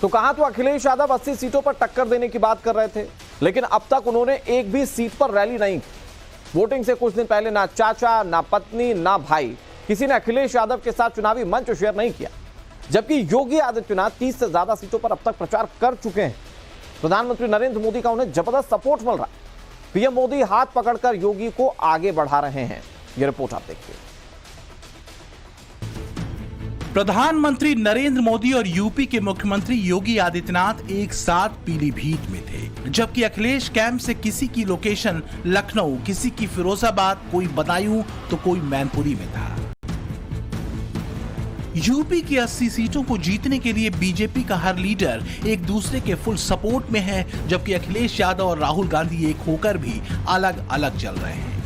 तो कहां तो अखिलेश यादव 80 सीटों पर टक्कर देने की बात कर रहे थे, लेकिन अब तक उन्होंने एक भी सीट पर रैली नहीं की। वोटिंग से कुछ दिन पहले ना चाचा, ना पत्नी, ना भाई किसी ने अखिलेश यादव के साथ चुनावी मंच शेयर नहीं किया। जबकि योगी आदित्यनाथ 30 से ज्यादा सीटों पर अब तक प्रचार कर चुके हैं। प्रधानमंत्री नरेंद्र मोदी का उन्हें जबरदस्त सपोर्ट मिल रहा है। पीएम मोदी हाथ पकड़कर योगी को आगे बढ़ा रहे हैं। यह रिपोर्ट आप देखिए। प्रधानमंत्री नरेंद्र मोदी और यूपी के मुख्यमंत्री योगी आदित्यनाथ एक साथ पीलीभीत में थे, जबकि अखिलेश कैंप से किसी की लोकेशन लखनऊ, किसी की फिरोजाबाद, कोई बदायूं तो कोई मैनपुरी में था। यूपी की 80 सीटों को जीतने के लिए बीजेपी का हर लीडर एक दूसरे के फुल सपोर्ट में है, जबकि अखिलेश यादव और राहुल गांधी एक होकर भी अलग अलग चल रहे हैं।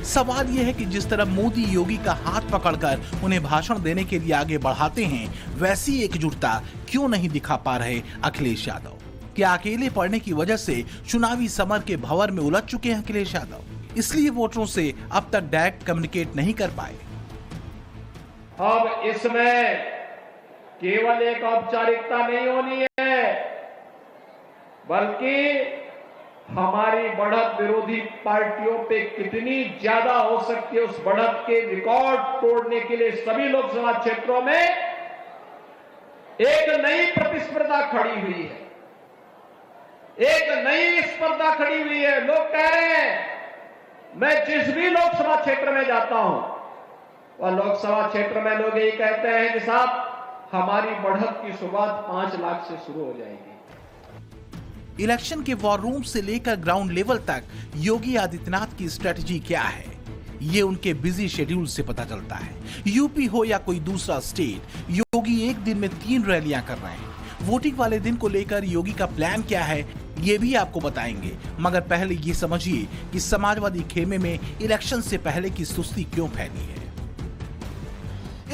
सवाल यह है कि जिस तरह मोदी योगी का हाथ पकड़कर उन्हें भाषण देने के लिए आगे बढ़ाते हैं, वैसी एकजुटता क्यों नहीं दिखा पा रहे अखिलेश यादव? क्या अकेले पड़ने की वजह से चुनावी समर के भंवर में उलझ चुके हैं अखिलेश यादव, इसलिए वोटरों से अब तक डायरेक्ट कम्युनिकेट नहीं कर पाए? अब इसमें केवल एक औपचारिकता नहीं होनी है, बल्कि हमारी बढ़त विरोधी पार्टियों पे कितनी ज्यादा हो सकती है, उस बढ़त के रिकॉर्ड तोड़ने के लिए सभी लोकसभा क्षेत्रों में एक नई प्रतिस्पर्धा खड़ी हुई है। एक नई स्पर्धा खड़ी हुई है। लोग कह रहे हैं, मैं जिस भी लोकसभा क्षेत्र में जाता हूं, वह लोकसभा क्षेत्र में लोग यही कहते हैं कि साहब हमारी बढ़त की शुरुआत 5 लाख से शुरू हो जाएगी। इलेक्शन के वॉर रूम से लेकर ग्राउंड लेवल तक योगी आदित्यनाथ की स्ट्रेटजी क्या है, ये उनके बिजी शेड्यूल से पता चलता है। यूपी हो या कोई दूसरा स्टेट, योगी एक दिन में 3 रैलियां कर रहे हैं। वोटिंग वाले दिन को लेकर योगी का प्लान क्या है, ये भी आपको बताएंगे। मगर पहले ये समझिए कि समाजवादी खेमे में इलेक्शन से पहले की सुस्ती क्यों फैली है।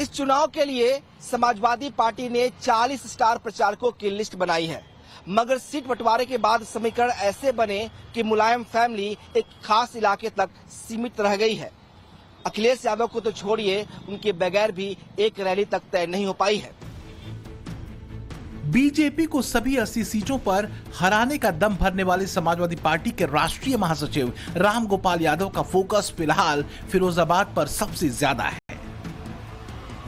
इस चुनाव के लिए समाजवादी पार्टी ने 40 स्टार प्रचारकों की लिस्ट बनाई है, मगर सीट बंटवारे के बाद समीकरण ऐसे बने कि मुलायम फैमिली एक खास इलाके तक सीमित रह गई है। अखिलेश यादव को तो छोड़िए, उनके बगैर भी एक रैली तक तय नहीं हो पाई है। बीजेपी को सभी 80 सीटों पर हराने का दम भरने वाले समाजवादी पार्टी के राष्ट्रीय महासचिव राम गोपाल यादव का फोकस फिलहाल फिरोजाबाद पर सबसे ज्यादा है।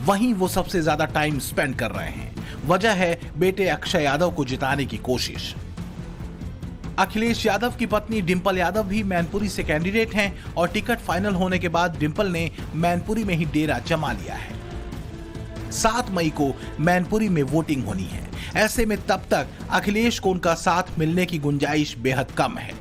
वहीं वो सबसे ज्यादा टाइम स्पेंड कर रहे हैं। वजह है बेटे अक्षय यादव को जिताने की कोशिश। अखिलेश यादव की पत्नी डिंपल यादव भी मैनपुरी से कैंडिडेट हैं और टिकट फाइनल होने के बाद डिंपल ने मैनपुरी में ही डेरा जमा लिया है। 7 मई को मैनपुरी में वोटिंग होनी है। ऐसे में तब तक अखिलेश को उनका साथ मिलने की गुंजाइश बेहद कम है।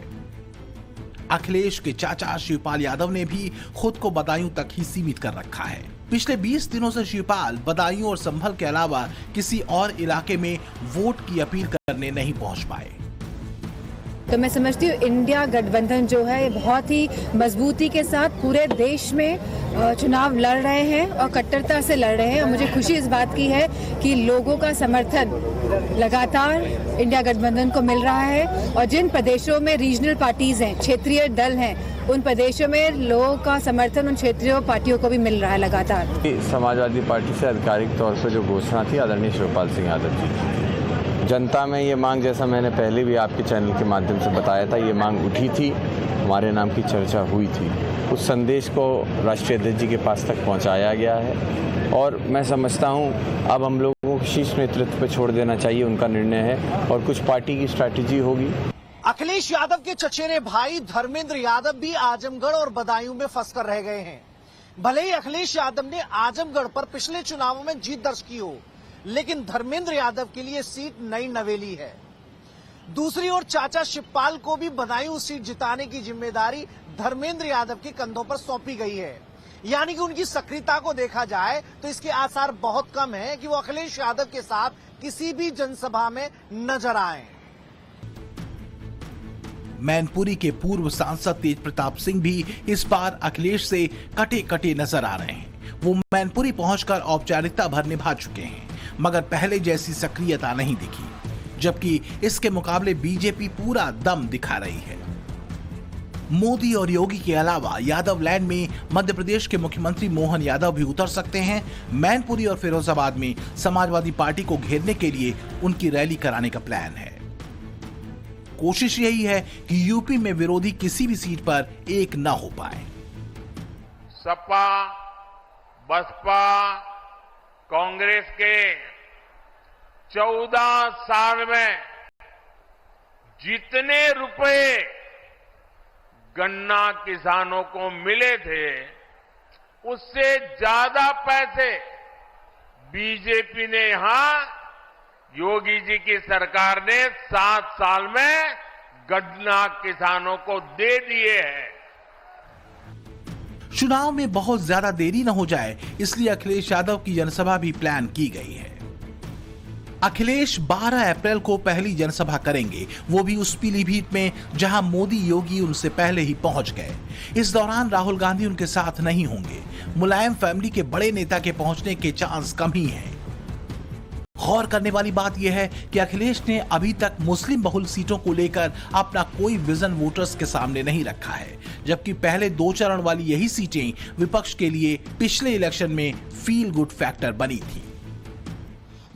अखिलेश के चाचा शिवपाल यादव ने भी खुद को बदायूं तक ही सीमित कर रखा है। पिछले 20 दिनों से शिवपाल बदायूं और संभल के अलावा किसी और इलाके में वोट की अपील करने नहीं पहुंच पाए। तो मैं समझती हूँ इंडिया गठबंधन जो है बहुत ही मजबूती के साथ पूरे देश में चुनाव लड़ रहे हैं और कट्टरता से लड़ रहे हैं। और मुझे खुशी इस बात की है कि लोगों का समर्थन लगातार इंडिया गठबंधन को मिल रहा है। और जिन प्रदेशों में रीजनल पार्टीज हैं, क्षेत्रीय दल हैं, उन प्रदेशों में लोगों का समर्थन उन क्षेत्रीय पार्टियों को भी मिल रहा है लगातार। समाजवादी पार्टी से आधिकारिक तौर पर जो घोषणा थी आदरणीय शिवपाल सिंह यादव जी, जनता में ये मांग, जैसा मैंने पहले भी आपके चैनल के माध्यम से बताया था, ये मांग उठी थी, हमारे नाम की चर्चा हुई थी। उस संदेश को राष्ट्रीय अध्यक्ष जी के पास तक पहुंचाया गया है और मैं समझता हूं अब हम लोगों को शीर्ष नेतृत्व पे छोड़ देना चाहिए, उनका निर्णय है और कुछ पार्टी की स्ट्रैटेजी होगी। अखिलेश यादव के चचेरे भाई धर्मेंद्र यादव भी आजमगढ़ और बदायूं में फंस कर रह गए हैं। भले ही अखिलेश यादव ने आजमगढ़ पर पिछले चुनावों में जीत दर्ज की हो, लेकिन धर्मेंद्र यादव के लिए सीट नई नवेली है। दूसरी ओर चाचा शिवपाल को भी बदायूं सीट जिताने की जिम्मेदारी धर्मेंद्र यादव के कंधों पर सौंपी गई है। यानी कि उनकी सक्रियता को देखा जाए तो इसके आसार बहुत कम है कि वो अखिलेश यादव के साथ किसी भी जनसभा में नजर आए। मैनपुरी के पूर्व सांसद तेज प्रताप सिंह भी इस बार अखिलेश से कटे कटे नजर आ रहे हैं। वो मैनपुरी पहुंचकर औपचारिकता भर निभा चुके हैं, मगर पहले जैसी सक्रियता नहीं दिखी, जबकि इसके मुकाबले बीजेपी पूरा दम दिखा रही है। मोदी और योगी के अलावा यादव लैंड में मध्य प्रदेश के मुख्यमंत्री मोहन यादव भी उतर सकते हैं। मैनपुरी और फिरोजाबाद में समाजवादी पार्टी को घेरने के लिए उनकी रैली कराने का प्लान है। कोशिश यही है कि यूपी में विरोधी किसी भी सीट पर एक न हो पाए। सपा, बसपा, कांग्रेस के 14 साल में जितने रुपए गन्ना किसानों को मिले थे, उससे ज्यादा पैसे बीजेपी ने यहां योगी जी की सरकार ने 7 साल में गन्ना किसानों को दे दिए हैं। चुनाव में बहुत ज्यादा देरी न हो जाए, इसलिए अखिलेश यादव की जनसभा भी प्लान की गई है। अखिलेश 12 अप्रैल को पहली जनसभा करेंगे, वो भी उस पीलीभीत में जहां मोदी योगी उनसे पहले ही पहुंच गए। इस दौरान राहुल गांधी उनके साथ नहीं होंगे। मुलायम फैमिली के बड़े नेता के पहुंचने के चांस कम ही हैं। गौर करने वाली बात यह है कि अखिलेश ने अभी तक मुस्लिम बहुल सीटों को लेकर अपना कोई विजन वोटर्स के सामने नहीं रखा है, जबकि पहले 2 चरण वाली यही सीटें विपक्ष के लिए पिछले इलेक्शन में फील गुड फैक्टर बनी थी।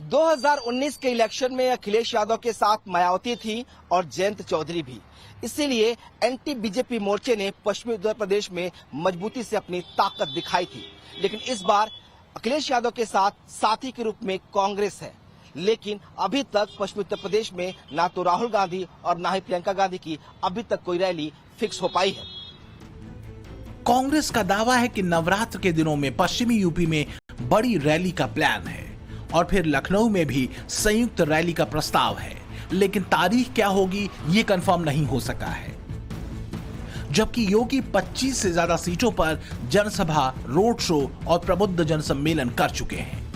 2019 के इलेक्शन में अखिलेश यादव के साथ मायावती थी और जयंत चौधरी भी। इसीलिए एंटी बीजेपी मोर्चे ने पश्चिमी उत्तर प्रदेश में मजबूती से अपनी ताकत दिखाई थी। लेकिन इस बार अखिलेश यादव के साथ साथी के रूप में कांग्रेस है। लेकिन अभी तक पश्चिमी उत्तर प्रदेश में ना तो राहुल गांधी और ना ही प्रियंका गांधी की अभी तक कोई रैली फिक्स हो पाई है। कांग्रेस का दावा है कि नवरात्र के दिनों में पश्चिमी यूपी में बड़ी रैली का प्लान है और फिर लखनऊ में भी संयुक्त रैली का प्रस्ताव है, लेकिन तारीख क्या होगी ये कंफर्म नहीं हो सका है। जबकि योगी 25 से ज्यादा सीटों पर जनसभा, रोड शो और प्रबुद्ध जनसम्मेलन कर चुके हैं।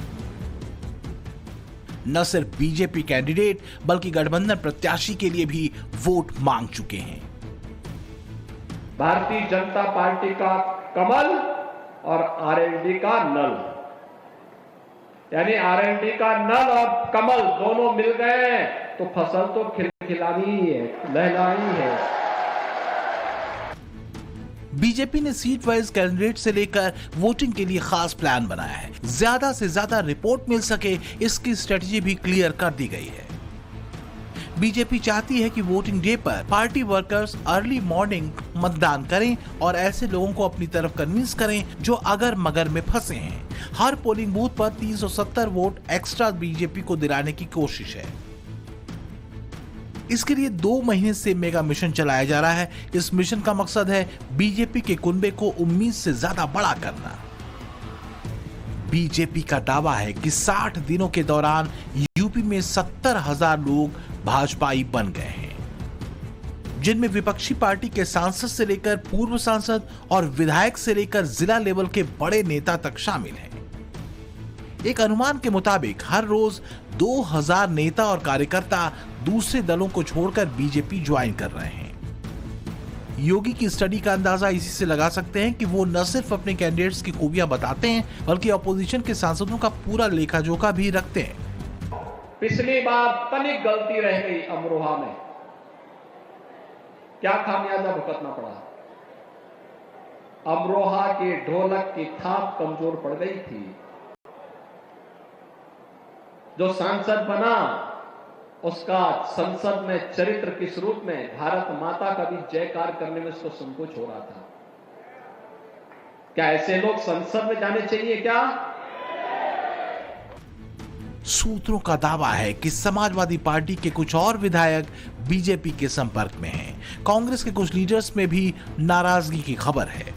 न सिर्फ बीजेपी कैंडिडेट बल्कि गठबंधन प्रत्याशी के लिए भी वोट मांग चुके हैं। भारतीय जनता पार्टी का कमल और आरएलडी का नल, यानी आरएलडी का नल और कमल दोनों मिल गए तो फसल तो खिलखिलानी ही है, लहलहानी है। बीजेपी ने सीट वाइज कैंडिडेट से लेकर वोटिंग के लिए खास प्लान बनाया है। ज्यादा से ज्यादा रिपोर्ट मिल सके, इसकी स्ट्रेटजी भी क्लियर कर दी गई है। बीजेपी चाहती है कि वोटिंग डे पर पार्टी वर्कर्स अर्ली मॉर्निंग मतदान करें और ऐसे लोगों को अपनी तरफ कन्विंस करें जो अगर मगर में फंसे हैं। हर पोलिंग बूथ पर 370 वोट एक्स्ट्रा बीजेपी को दिलाने की कोशिश है। इसके लिए 2 महीने से मेगा मिशन चलाया जा रहा है। इस मिशन का मकसद है बीजेपी के कुनबे को उम्मीद से ज्यादा बड़ा करना। बीजेपी का दावा है कि 60 दिनों के दौरान यूपी में 70,000 लोग भाजपाई बन गए हैं, जिनमें विपक्षी पार्टी के सांसद से लेकर पूर्व सांसद और विधायक से लेकर जिला लेवल के बड़े नेता तक शामिल हैं। एक अनुमान के मुताबिक हर रोज 2000 नेता और कार्यकर्ता दूसरे दलों को छोड़कर बीजेपी ज्वाइन कर रहे हैं। योगी की स्टडी का अंदाजा इसी से लगा सकते हैं कि वो न सिर्फ अपने कैंडिडेट्स की खूबियां बताते हैं बल्कि ऑपोजिशन के सांसदों का पूरा लेखा जोखा भी रखते हैं। पिछली बार तनिक गलती रह गई अमरोहा में, क्या खामियाजा भुगतना पड़ा। अमरोहा के ढोलक की थाप कमजोर पड़ गई थी। जो सांसद बना उसका संसद में चरित्र किस रूप में, भारत माता का भी जयकार करने में उसको संकोच हो रहा था। क्या ऐसे लोग संसद में जाने चाहिए क्या? सूत्रों का दावा है कि समाजवादी पार्टी के कुछ और विधायक बीजेपी के संपर्क में हैं। कांग्रेस के कुछ लीडर्स में भी नाराजगी की खबर है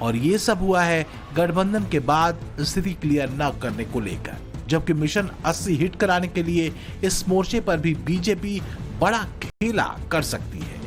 और ये सब हुआ है गठबंधन के बाद स्थिति क्लियर न करने को लेकर, जबकि मिशन 80 हिट कराने के लिए इस मोर्चे पर भी बीजेपी बड़ा खेला कर सकती है।